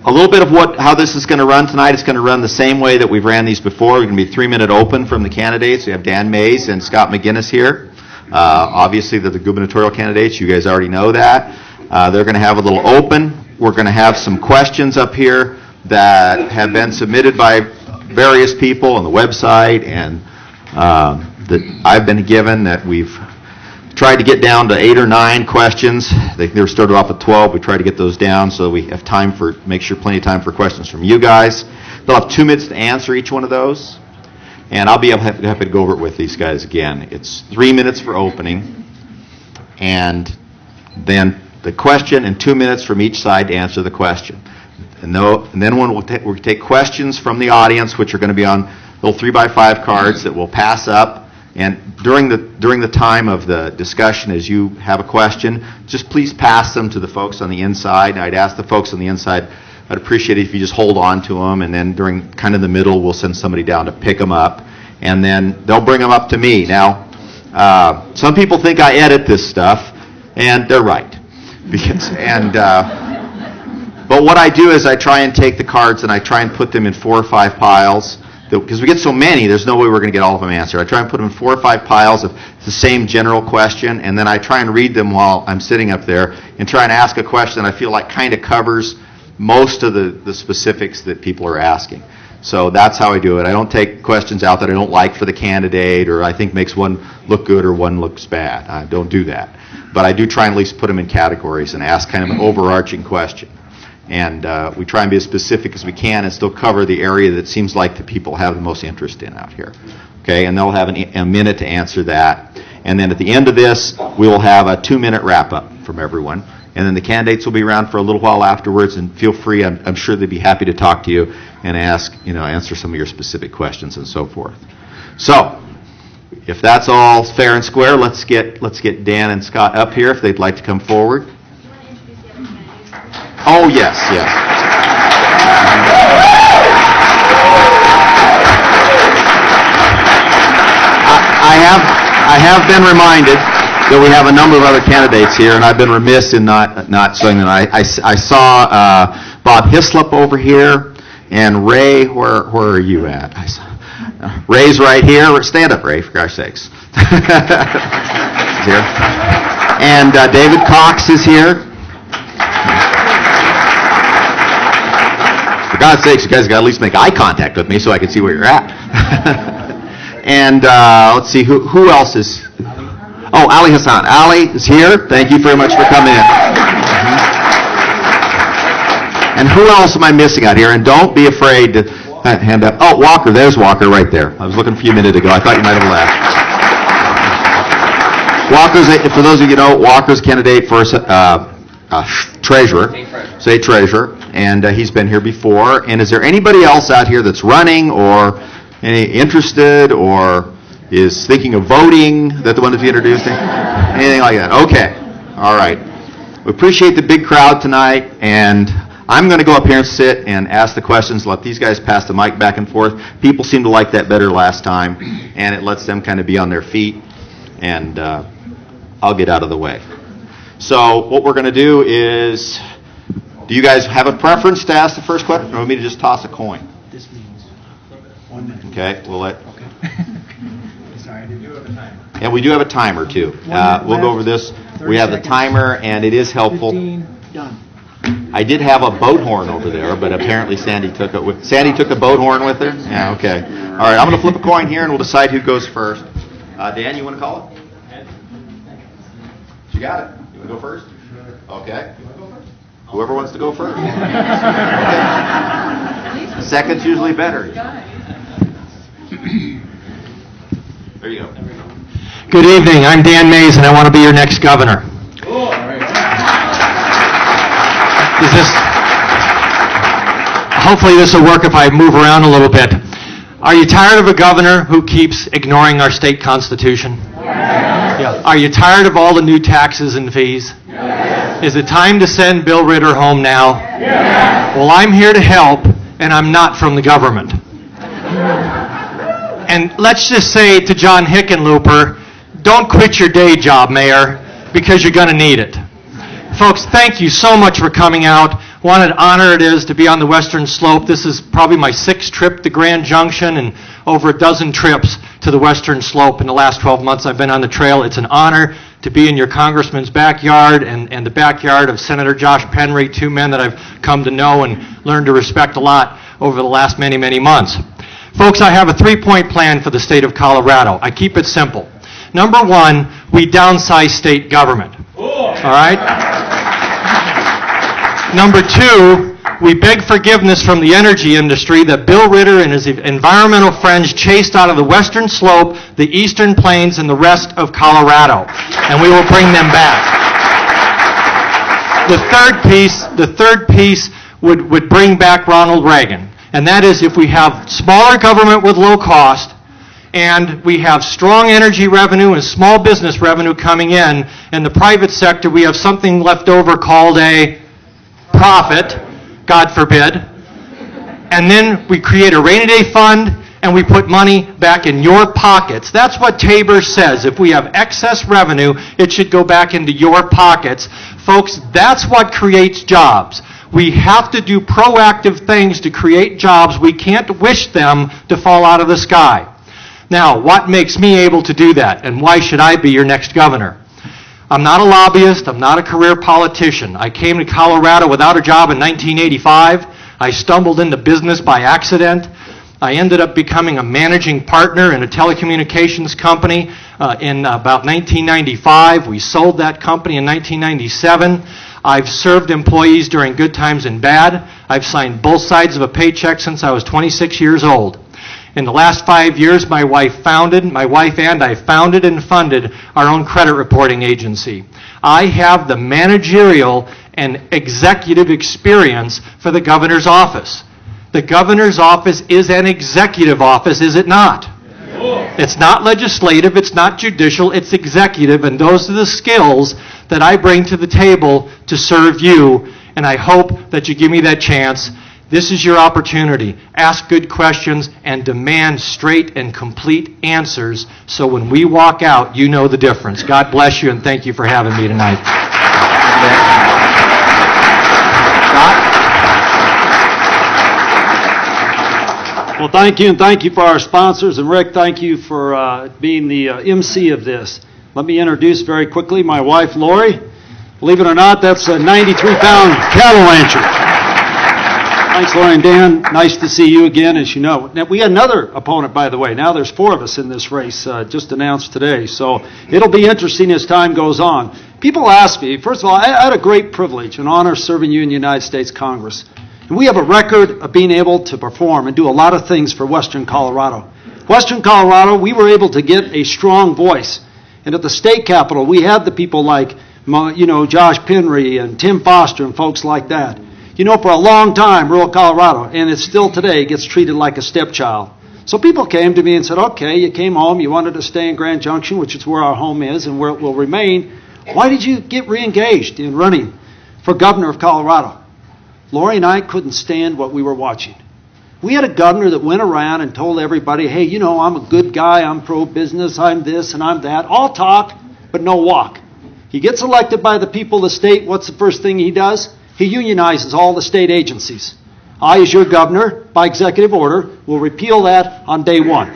A little bit of how this is going to run tonight. It's going to run the same way that we've ran these before. We're going to be 3-minute open from the candidates. We have Dan Maes and Scott McCinnis here. Obviously, they're the gubernatorial candidates. You guys already know that. They're going to have a little open. We're going to have some questions up here that have been submitted by various people on the website and that I've been given that we've tried to get down to 8 or 9 questions. They were started off at 12. We tried to get those down so we have time make sure plenty of time for questions from you guys. They'll have 2 minutes to answer each one of those. And I'll be happy to go over it with these guys again. It's 3 minutes for opening, and then the question and 2 minutes from each side to answer the question. And then we'll take questions from the audience, which are going to be on little 3x5 cards that we'll pass up. And during the time of the discussion, as you have a question, just please pass them to the folks on the inside. And I'd ask the folks on the inside, I'd appreciate it if you just hold on to them, and then during kind of the middle, we'll send somebody down to pick them up, and then they'll bring them up to me. Now, some people think I edit this stuff, and they're right. But what I do is I try and take the cards and I try and put them in 4 or 5 piles. Because we get so many, there's no way we're going to get all of them answered. I try and put them in 4 or 5 piles of the same general question, and then I try and read them while I'm sitting up there and try and ask a question that I feel like kind of covers most of the specifics that people are asking. So that's how I do it. I don't take questions out that I don't like for the candidate or I think makes one look good or one looks bad. I don't do that. But I do try and at least put them in categories and ask kind of an overarching question. And we try and be as specific as we can and still cover the area that seems like the people have the most interest in out here. Okay, and they'll have a minute to answer that. And then at the end of this, we will have a 2-minute wrap-up from everyone. And then the candidates will be around for a little while afterwards, and feel free. I'm sure they'd be happy to talk to you and answer some of your specific questions and so forth. So, if that's all fair and square, let's get Dan and Scott up here if they'd like to come forward. Oh, yes. I have been reminded that we have a number of other candidates here, and I've been remiss in not showing them. I saw Bob Hislop over here, and Ray, where are you at? Ray's right here. Stand up, Ray, for gosh sakes. Here. And David Cox is here. For God's sakes, you guys got to at least make eye contact with me so I can see where you're at. And let's see, who else is... Oh, Ali Hassan. Ali is here. Thank you very much for coming in. And who else am I missing out here? And don't be afraid to hand up. Oh, Walker. There's Walker right there. I was looking for you a minute ago. I thought you might have left. Walker's, for those of you who know, Walker's candidate for state treasurer, and he's been here before. And is there anybody else out here that's running or interested or is thinking of voting that the one to be introduced? Anything like that? Okay. All right. We appreciate the big crowd tonight, and I'm going to go up here and sit and ask the questions, let these guys pass the mic back and forth. People seem to like that better last time, and it lets them kind of be on their feet, and I'll get out of the way. So what we're going to do is, do you guys have a preference to ask the first question, or want me to just toss a coin? This means 1 minute. Okay, we'll let... Okay. Sorry, we do have a timer. And we do have a timer, too. We'll go over this. We have the timer, and it is helpful. 15, done. I did have a boat horn over there, but apparently Sandy took it with... Sandy took the boat horn with her? Yeah, okay. All right, I'm going to flip a coin here, and we'll decide who goes first. Dan, you want to call it? You got it. You want to go first? Okay. Whoever wants to go first. Okay. Second's usually better. There you go. Good evening. I'm Dan Maes, and I want to be your next governor. Cool. All right. Hopefully this will work if I move around a little bit. Are you tired of a governor who keeps ignoring our state constitution? Yes. Yeah. Are you tired of all the new taxes and fees? Yes. Is it time to send Bill Ritter home now? Yes. Well, I'm here to help, and I'm not from the government. And let's just say to John Hickenlooper, don't quit your day job, Mayor, because you're going to need it. Folks, thank you so much for coming out. What an honor it is to be on the Western Slope. This is probably my 6th trip to Grand Junction and over a dozen trips to the Western Slope in the last 12 months I've been on the trail. It's an honor to be in your congressman's backyard and the backyard of Senator Josh Penry, 2 men that I've come to know and learned to respect a lot over the last many, many months. Folks, I have a 3-point plan for the state of Colorado. I keep it simple. Number 1, we downsize state government. All right? Number 2, we beg forgiveness from the energy industry that Bill Ritter and his environmental friends chased out of the Western Slope, the Eastern Plains, and the rest of Colorado. And we will bring them back. The third piece would bring back Ronald Reagan. And that is if we have smaller government with low cost, and we have strong energy revenue and small business revenue coming in the private sector, we have something left over called a profit, God forbid, and then we create a rainy day fund and we put money back in your pockets. That's what Tabor says. If we have excess revenue, it should go back into your pockets. Folks, that's what creates jobs. We have to do proactive things to create jobs. We can't wish them to fall out of the sky. Now, what makes me able to do that, and why should I be your next governor? I'm not a lobbyist. I'm not a career politician. I came to Colorado without a job in 1985. I stumbled into business by accident. I ended up becoming a managing partner in a telecommunications company in about 1995. We sold that company in 1997. I've served employees during good times and bad. I've signed both sides of a paycheck since I was 26 years old. In the last 5 years, my wife and I founded and funded our own credit reporting agency. I have the managerial and executive experience for the governor's office. The governor's office is an executive office, is it not? It's not legislative, it's not judicial, it's executive, and those are the skills that I bring to the table to serve you, and I hope that you give me that chance. This is your opportunity. Ask good questions and demand straight and complete answers so when we walk out, you know the difference. God bless you, and thank you for having me tonight. Well, thank you, and thank you for our sponsors. And Rick, thank you for being the MC of this. Let me introduce very quickly my wife, Lori. Believe it or not, that's a 93-pound cattle rancher. Thanks, Lori and Dan. Nice to see you again, as you know. Now, we got another opponent, by the way. Now there's 4 of us in this race, just announced today. So it'll be interesting as time goes on. People ask me, first of all, I had a great privilege and honor serving you in the United States Congress. And we have a record of being able to perform and do a lot of things for Western Colorado. Western Colorado, we were able to get a strong voice. And at the state capitol, we had the people like, Josh Penry and Tim Foster and folks like that. For a long time, rural Colorado, and it still today gets treated like a stepchild. So people came to me and said, okay, you came home, you wanted to stay in Grand Junction, which is where our home is and where it will remain. Why did you get re-engaged in running for governor of Colorado? Lori and I couldn't stand what we were watching. We had a governor that went around and told everybody, hey, I'm a good guy, I'm pro-business, I'm this and I'm that. All talk, but no walk. He gets elected by the people of the state. What's the first thing he does? He unionizes all the state agencies. I, as your governor, by executive order, will repeal that on day 1.